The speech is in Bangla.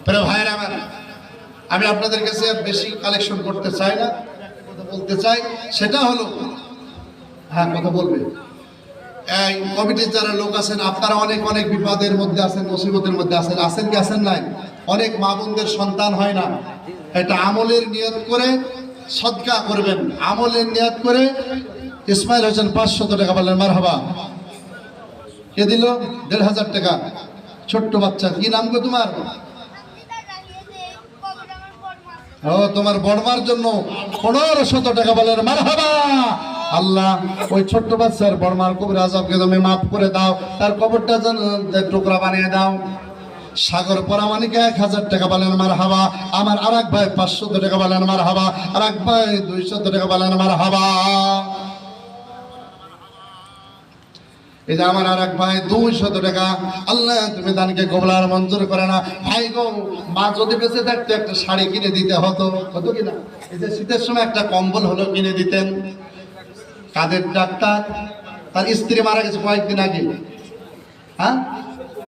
প্রিয় ভাইয়েরা আমার, আমি আপনাদের কাছে বেশি কালেকশন করতে চাই না, কথা বলতে চাই। সেটা হলো, হ্যাঁ কথা বলবে, এই কমিটির যারা লোক আছেন আপনারা অনেক অনেক বিপদের মধ্যে আছেন, মুসিবতের মধ্যে আছেন, আছেন কি আছেন নাই? অনেক মা বোনদের সন্তান হয় না। এটা আমলের নিয়ত করে সদকা করবেন, আমলের নিয়ত করে। ইসমাইল হোসেন 500 টাকা বললেন মারহাবা। কে দিল? 1500 টাকা। ছোট্ট বাচ্চা, কি নাম গো তোমার? ও, তোমার বড়মার জন্য 1500 টাকা বলেন মারহাবা। আল্লাহ ওই ছোট্ট বাচ্চার বড়মার কবর আযাবকে তুমি মাফ করে দাও, তার কবরটা যেন টুকরা বানিয়ে দাও। সাগর পরামানিকে 1000 টাকা বলেন মারহাবা। আমার আরেক ভাই 500 টাকা বলেন মারহাবা। আরেক ভাই 200 টাকা বলেন মারহাবা। এই যে আমার আরেক ভাই 200 টাকা। আল্লাহ তুমি দানকে কবুল আর মঞ্জুর করে না। ভাই গো, মা যদি বেঁচে থাকতো একটা শাড়ি কিনে দিতে হতো, হতো কিনা? এই যে শীতের সময় একটা কম্বল হলো কিনে দিতেন। কাদের ডাক্তার, তার স্ত্রী মারা গেছে কয়েকদিন আগে, হ্যাঁ